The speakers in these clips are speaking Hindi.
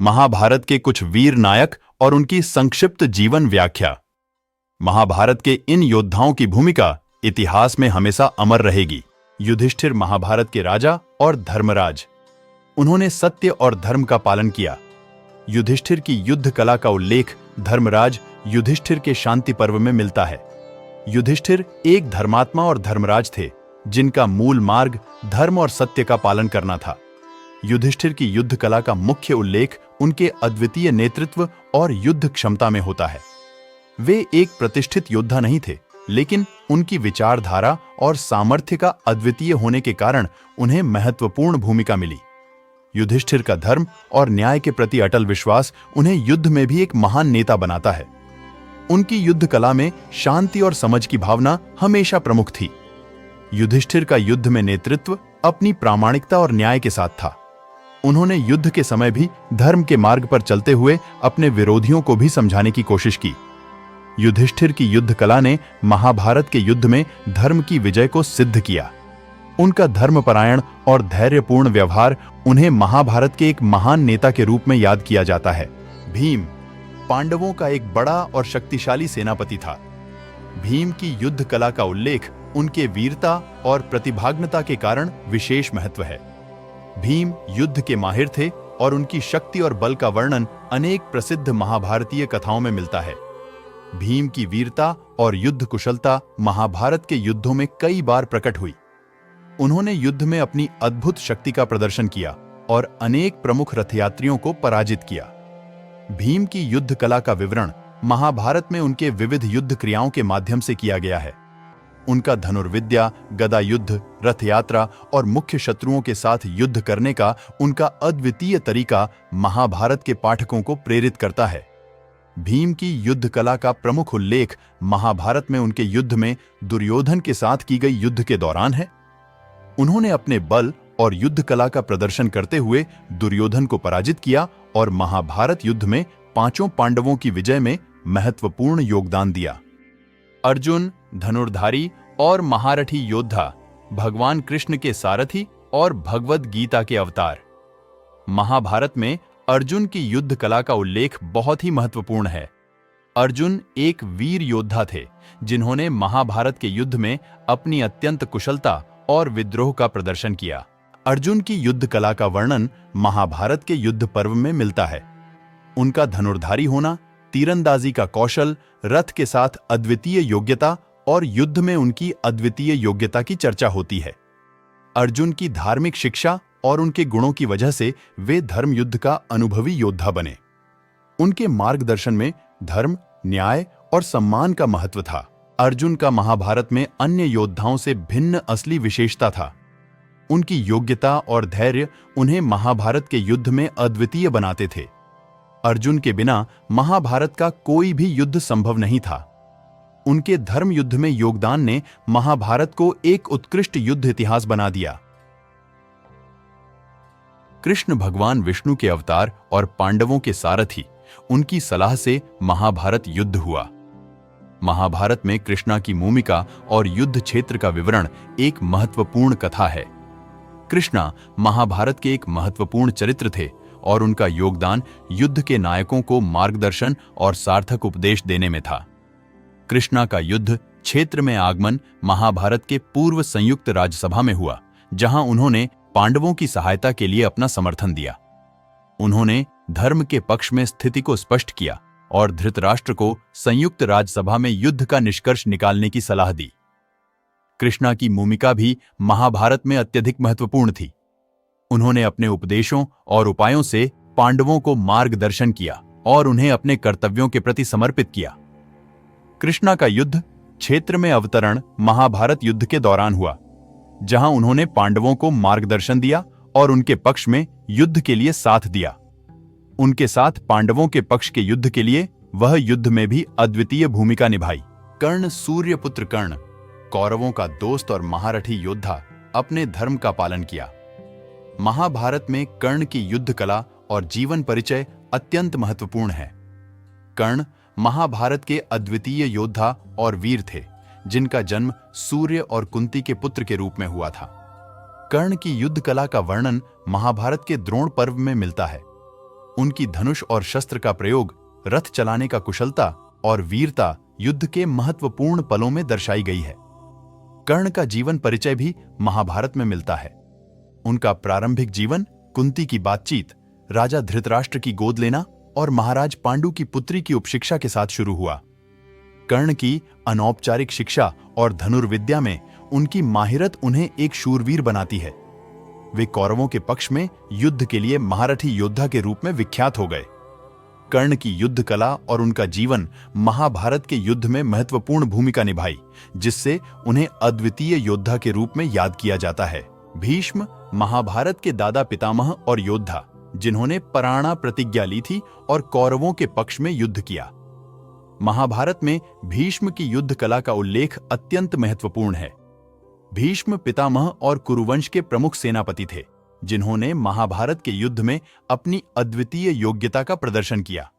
महाभारत के कुछ वीर नायक और उनकी संक्षिप्त जीवन व्याख्या। महाभारत के इन योद्धाओं की भूमिका इतिहास में हमेशा अमर रहेगी। युधिष्ठिर महाभारत के राजा और धर्मराज। उन्होंने सत्य और धर्म का पालन किया। युधिष्ठिर की युद्ध कला का उल्लेख धर्मराज युधिष्ठिर के शांति पर्व में मिलता है। युधिष्ठिर एक धर्मात्मा और धर्मराज थे, जिनका मूल मार्ग धर्म और सत्य का पालन करना था। युधिष्ठिर की युद्ध कला का मुख्य उल्लेख उनके अद्वितीय नेतृत्व और युद्ध क्षमता में होता है। वे एक प्रतिष्ठित योद्धा नहीं थे, लेकिन उनकी विचारधारा और सामर्थ्य का अद्वितीय होने के कारण उन्हें महत्वपूर्ण भूमिका मिली। युधिष्ठिर का धर्म और न्याय के प्रति अटल विश्वास उन्हें युद्ध में भी एक महान नेता बनाता है। उनकी युद्ध कला में शांति और समझ की भावना हमेशा प्रमुख थी। युधिष्ठिर का युद्ध में नेतृत्व अपनी प्रामाणिकता और न्याय के साथ था। उन्होंने युद्ध के समय भी धर्म के मार्ग पर चलते हुए अपने विरोधियों को भी समझाने की कोशिश की। युधिष्ठिर की युद्ध कला ने महाभारत के युद्ध में धर्म की विजय को सिद्ध किया। उनका धर्मपरायण और धैर्यपूर्ण व्यवहार उन्हें महाभारत के एक महान नेता के रूप में याद किया जाता है। भीम पांडवों का एक बड़ा और शक्तिशाली सेनापति था। भीम की युद्ध कला का उल्लेख उनके वीरता और प्रतिभाग्नता के कारण विशेष महत्व है। भीम युद्ध के माहिर थे और उनकी शक्ति और बल का वर्णन अनेक प्रसिद्ध महाभारतीय कथाओं में मिलता है। भीम की वीरता और युद्ध कुशलता महाभारत के युद्धों में कई बार प्रकट हुई। उन्होंने युद्ध में अपनी अद्भुत शक्ति का प्रदर्शन किया और अनेक प्रमुख रथयात्रियों को पराजित किया। भीम की युद्ध कला का विवरण महाभारत में उनके विविध युद्ध क्रियाओं के माध्यम से किया गया है। उनका धनुर्विद्या, गदा युद्ध, रथ यात्रा और मुख्य शत्रुओं के साथ युद्ध करने का उनका अद्वितीय तरीका महाभारत के पाठकों को प्रेरित करता है। भीम की युद्ध कला का प्रमुख उल्लेख महाभारत में उनके युद्ध में दुर्योधन के साथ की गई युद्ध के दौरान है। उन्होंने अपने बल और युद्ध कला का प्रदर्शन करते हुए दुर्योधन को पराजित किया और महाभारत युद्ध में पांचों पांडवों की विजय में महत्वपूर्ण योगदान दिया। अर्जुन धनुर्धारी और महारथी योद्धा, भगवान कृष्ण के सारथी और भगवद गीता के अवतार। महाभारत में अर्जुन की युद्ध कला का उल्लेख बहुत ही महत्वपूर्ण है। अर्जुन एक वीर योद्धा थे, जिन्होंने महाभारत के युद्ध में अपनी अत्यंत कुशलता और विद्रोह का प्रदर्शन किया। अर्जुन की युद्ध कला का वर्णन महाभारत के युद्ध पर्व में मिलता है। उनका धनुर्धारी होना, तीरंदाजी का कौशल, रथ के साथ अद्वितीय योग्यता और युद्ध में उनकी अद्वितीय योग्यता की चर्चा होती है। अर्जुन की धार्मिक शिक्षा और उनके गुणों की वजह से वे धर्म युद्ध का अनुभवी योद्धा बने। उनके मार्गदर्शन में धर्म, न्याय और सम्मान का महत्व था। अर्जुन का महाभारत में अन्य योद्धाओं से भिन्न असली विशेषता था। उनकी योग्यता और धैर्य उन्हें महाभारत के युद्ध में अद्वितीय बनाते थे। अर्जुन के बिना महाभारत का कोई भी युद्ध संभव नहीं था। उनके धर्म युद्ध में योगदान ने महाभारत को एक उत्कृष्ट युद्ध इतिहास बना दिया। कृष्ण भगवान विष्णु के अवतार और पांडवों के सारथी, उनकी सलाह से महाभारत युद्ध हुआ। महाभारत में कृष्णा की भूमिका और युद्ध क्षेत्र का विवरण एक महत्वपूर्ण कथा है। कृष्णा महाभारत के एक महत्वपूर्ण चरित्र थे और उनका योगदान युद्ध के नायकों को मार्गदर्शन और सार्थक उपदेश देने में था। कृष्णा का युद्ध क्षेत्र में आगमन महाभारत के पूर्व संयुक्त राज्यसभा में हुआ, जहां उन्होंने पांडवों की सहायता के लिए अपना समर्थन दिया। उन्होंने धर्म के पक्ष में स्थिति को स्पष्ट किया और धृतराष्ट्र को संयुक्त राज्यसभा में युद्ध का निष्कर्ष निकालने की सलाह दी। कृष्णा की भूमिका भी महाभारत में अत्यधिक महत्वपूर्ण थी। उन्होंने अपने उपदेशों और उपायों से पांडवों को मार्गदर्शन किया और उन्हें अपने कर्तव्यों के प्रति समर्पित किया। कृष्णा का युद्ध क्षेत्र में अवतरण महाभारत युद्ध के दौरान हुआ, जहां उन्होंने पांडवों को मार्गदर्शन दिया और उनके पक्ष में युद्ध के लिए साथ दिया। उनके साथ पांडवों के पक्ष के युद्ध के लिए वह युद्ध में भी अद्वितीय भूमिका निभाई। कर्ण, सूर्यपुत्र कर्ण, कौरवों का दोस्त और महारथी योद्धा, अपने धर्म का पालन किया। महाभारत में कर्ण की युद्ध कला और जीवन परिचय अत्यंत महत्वपूर्ण है। कर्ण महाभारत के अद्वितीय योद्धा और वीर थे, जिनका जन्म सूर्य और कुंती के पुत्र के रूप में हुआ था। कर्ण की युद्ध कला का वर्णन महाभारत के द्रोण पर्व में मिलता है। उनकी धनुष और शस्त्र का प्रयोग, रथ चलाने का कुशलता और वीरता युद्ध के महत्वपूर्ण पलों में दर्शाई गई है। कर्ण का जीवन परिचय भी महाभारत में मिलता है। उनका प्रारंभिक जीवन कुंती की बातचीत, राजा धृतराष्ट्र की गोद लेना और महाराज पांडु की पुत्री की उपशिक्षा के साथ शुरू हुआ। कर्ण की अनौपचारिक शिक्षा और धनुर्विद्या में उनकी माहिरत उन्हें एक शूरवीर बनाती है। वे कौरवों के पक्ष में युद्ध के लिए महारथी योद्धा के रूप में विख्यात हो गए। कर्ण की युद्ध कला और उनका जीवन महाभारत के युद्ध में महत्वपूर्ण भूमिका निभाई, जिससे उन्हें अद्वितीय योद्धा के रूप में याद किया जाता है। भीष्म महाभारत के दादा पितामह और योद्धा, जिन्होंने पराणा प्रतिज्ञा ली थी और कौरवों के पक्ष में युद्ध किया। महाभारत में भीष्म की युद्ध कला का उल्लेख अत्यंत महत्वपूर्ण है। भीष्म पितामह और कुरुवंश के प्रमुख सेनापति थे, जिन्होंने महाभारत के युद्ध में अपनी अद्वितीय योग्यता का प्रदर्शन किया।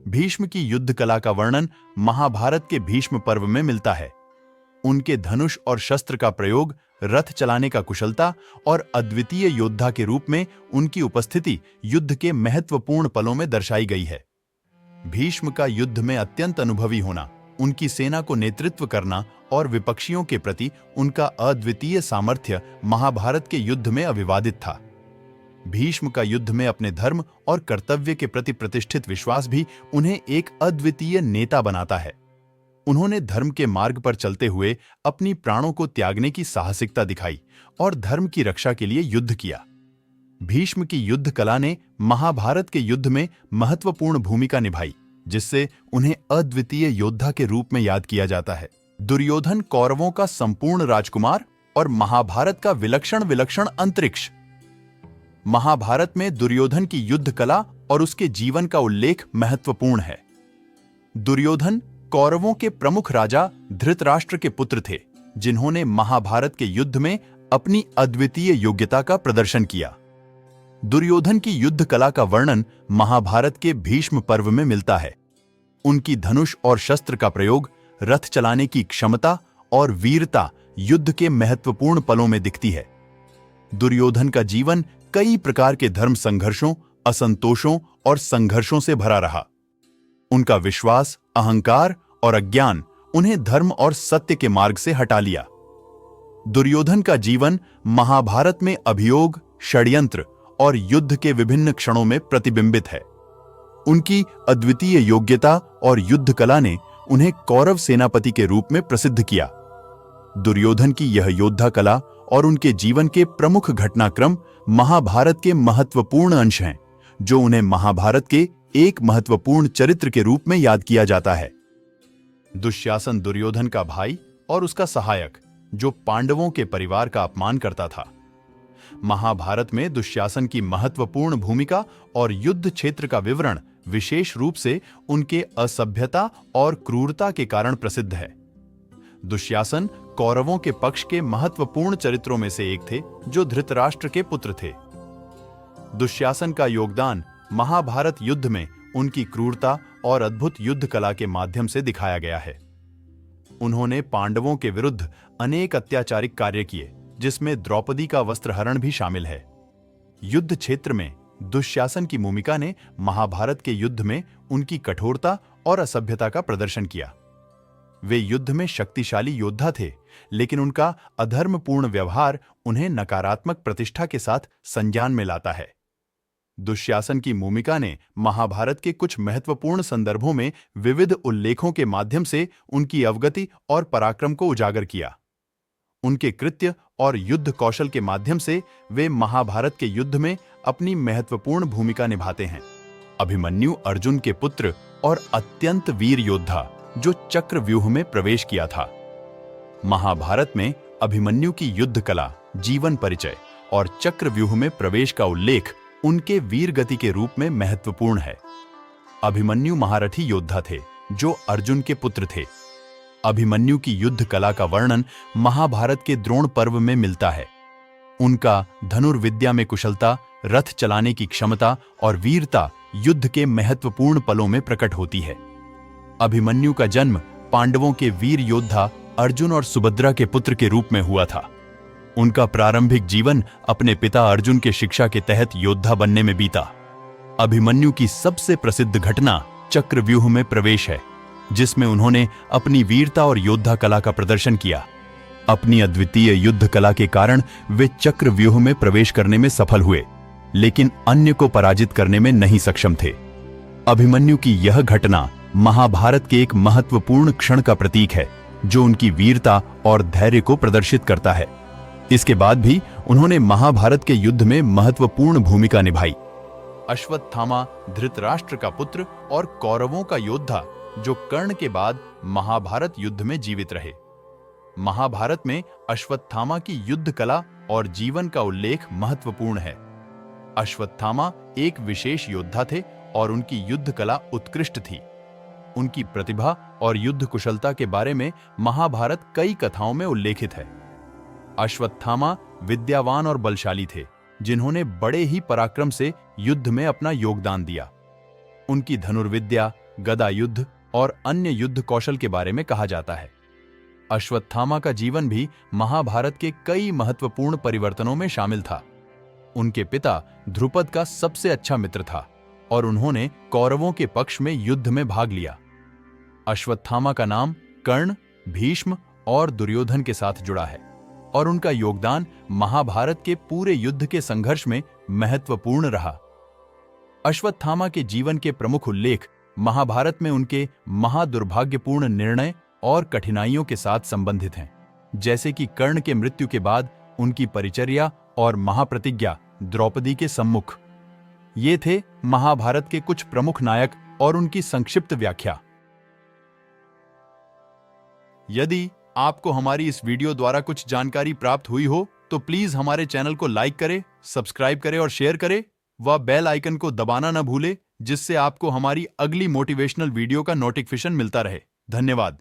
भीष्म की युद्ध कला का वर्णन महाभारत के भीष्म पर्व में मिलता है। उनके धनुष और शस्त्र का प्रयोग, रथ चलाने का कुशलता और अद्वितीय योद्धा के रूप में उनकी उपस्थिति युद्ध के महत्वपूर्ण पलों में दर्शाई गई है। भीष्म का युद्ध में अत्यंत अनुभवी होना, उनकी सेना को नेतृत्व करना और विपक्षियों के प्रति उनका अद्वितीय सामर्थ्य महाभारत के युद्ध में अविवादित था। भीष्म का युद्ध में अपने धर्म और कर्तव्य के प्रति प्रतिष्ठित विश्वास भी उन्हें एक अद्वितीय नेता बनाता है। उन्होंने धर्म के मार्ग पर चलते हुए अपनी प्राणों को त्यागने की साहसिकता दिखाई और धर्म की रक्षा के लिए युद्ध किया। भीष्म की युद्ध कला ने महाभारत के युद्ध में महत्वपूर्ण भूमिका निभाई, जिससे उन्हें अद्वितीय योद्धा के रूप में याद किया जाता है। दुर्योधन कौरवों का संपूर्ण राजकुमार और महाभारत का विलक्षण अंतरिक्ष। महाभारत में दुर्योधन की युद्ध कला और उसके जीवन का उल्लेख महत्वपूर्ण है। दुर्योधन कौरवों के प्रमुख राजा धृतराष्ट्र के पुत्र थे, जिन्होंने महाभारत के युद्ध में अपनी अद्वितीय योग्यता का प्रदर्शन किया। दुर्योधन की युद्ध कला का वर्णन महाभारत के भीष्म पर्व में मिलता है। उनकी धनुष और शस्त्र का प्रयोग, रथ चलाने की क्षमता और वीरता युद्ध के महत्वपूर्ण पलों में दिखती है। दुर्योधन का जीवन कई प्रकार के धर्म संघर्षों, असंतोषों और संघर्षों से भरा रहा। उनका विश्वास, अहंकार और अज्ञान उन्हें धर्म और सत्य के मार्ग से हटा लिया। दुर्योधन का जीवन महाभारत में अभियोग, षड्यंत्र और युद्ध के विभिन्न क्षणों में प्रतिबिंबित है। उनकी अद्वितीय योग्यता और युद्ध कला ने उन्हें कौरव सेनापति के रूप में प्रसिद्ध किया। दुर्योधन की यह योद्धा कला और उनके जीवन के प्रमुख घटनाक्रम महाभारत के महत्वपूर्ण अंश हैं, जो उन्हें महाभारत के एक महत्वपूर्ण चरित्र के रूप में याद किया जाता है। दुशासन दुर्योधन का भाई और उसका सहायक, जो पांडवों के परिवार का अपमान करता था। महाभारत में दुशासन की महत्वपूर्ण भूमिका और युद्ध क्षेत्र का विवरण विशेष रूप से उनके असभ्यता और क्रूरता के कारण प्रसिद्ध है। दुशासन कौरवों के पक्ष के महत्वपूर्ण चरित्रों में से एक थे, जो धृतराष्ट्र के पुत्र थे। दुशासन का योगदान महाभारत युद्ध में उनकी क्रूरता और अद्भुत युद्ध कला के माध्यम से दिखाया गया है। उन्होंने पांडवों के विरुद्ध अनेक अत्याचारिक कार्य किए, जिसमें द्रौपदी का वस्त्रहरण भी शामिल है। युद्ध क्षेत्र में दुशासन की भूमिका ने महाभारत के युद्ध में उनकी कठोरता और असभ्यता का प्रदर्शन किया। वे युद्ध में शक्तिशाली योद्धा थे, लेकिन उनका अधर्मपूर्ण व्यवहार उन्हें नकारात्मक प्रतिष्ठा के साथ संज्ञान में लाता है। दुशासन की भूमिका ने महाभारत के कुछ महत्वपूर्ण संदर्भों में विविध उल्लेखों के माध्यम से उनकी अवगति और पराक्रम को उजागर किया। उनके कृत्य और युद्ध कौशल के माध्यम से वे महाभारत के युद्ध में अपनी महत्वपूर्ण भूमिका निभाते हैं। अभिमन्यु अर्जुन के पुत्र और अत्यंत वीर योद्धा, जो चक्रव्यूह में प्रवेश किया था। महाभारत में अभिमन्यु की युद्ध कला, जीवन परिचय और चक्रव्यूह में प्रवेश का उल्लेख उनके वीर गति के रूप में महत्वपूर्ण है। अभिमन्यु महारथी योद्धा थे, जो अर्जुन के पुत्र थे। अभिमन्यु की युद्ध कला का वर्णन महाभारत के द्रोण पर्व में मिलता है। उनका धनुर्विद्या में कुशलता, रथ चलाने की क्षमता और वीरता युद्ध के महत्वपूर्ण पलों में प्रकट होती है। अभिमन्यु का जन्म पांडवों के वीर योद्धा अर्जुन और सुभद्रा के पुत्र के रूप में हुआ था। उनका प्रारंभिक जीवन अपने पिता अर्जुन के शिक्षा के तहत योद्धा बनने में बीता। अभिमन्यु की सबसे प्रसिद्ध घटना चक्रव्यूह में प्रवेश है, जिसमें उन्होंने अपनी वीरता और योद्धा कला का प्रदर्शन किया। अपनी अद्वितीय युद्ध कला के कारण वे चक्रव्यूह में प्रवेश करने में सफल हुए, लेकिन अन्य को पराजित करने में नहीं सक्षम थे। अभिमन्यु की यह घटना महाभारत के एक महत्वपूर्ण क्षण का प्रतीक है, जो उनकी वीरता और धैर्य को प्रदर्शित करता है। इसके बाद भी उन्होंने महाभारत के युद्ध में महत्वपूर्ण भूमिका निभाई। अश्वत्थामा धृतराष्ट्र का पुत्र और कौरवों का योद्धा, जो कर्ण के बाद महाभारत युद्ध में जीवित रहे। महाभारत में अश्वत्थामा की युद्ध कला और जीवन का उल्लेख महत्वपूर्ण है। अश्वत्थामा एक विशेष योद्धा थे और उनकी युद्ध कला उत्कृष्ट थी। उनकी प्रतिभा और युद्ध कुशलता के बारे में महाभारत कई कथाओं में उल्लेखित है। अश्वत्थामा विद्यावान और बलशाली थे, जिन्होंने बड़े ही पराक्रम से युद्ध में अपना योगदान दिया। उनकी धनुर्विद्या, गदा युद्ध और अन्य युद्ध कौशल के बारे में कहा जाता है। अश्वत्थामा का जीवन भी महाभारत के कई महत्वपूर्ण परिवर्तनों में शामिल था। उनके पिता ध्रुपद का सबसे अच्छा मित्र था और उन्होंने कौरवों के पक्ष में युद्ध में भाग लिया। अश्वत्थामा का नाम कर्ण, भीष्म और दुर्योधन के साथ जुड़ा है और उनका योगदान महाभारत के पूरे युद्ध के संघर्ष में महत्वपूर्ण रहा। अश्वत्थामा के जीवन के प्रमुख उल्लेख महाभारत में उनके महादुर्भाग्यपूर्ण निर्णय और कठिनाइयों के साथ संबंधित हैं, जैसे कि कर्ण के मृत्यु के बाद उनकी परिचर्या और महाप्रतिज्ञा द्रौपदी के सम्मुख। ये थे महाभारत के कुछ प्रमुख नायक और उनकी संक्षिप्त व्याख्या। यदि आपको हमारी इस वीडियो द्वारा कुछ जानकारी प्राप्त हुई हो तो प्लीज हमारे चैनल को लाइक करें, सब्सक्राइब करें और शेयर करें व बेल आइकन को दबाना न भूलें, जिससे आपको हमारी अगली मोटिवेशनल वीडियो का नोटिफिकेशन मिलता रहे। धन्यवाद।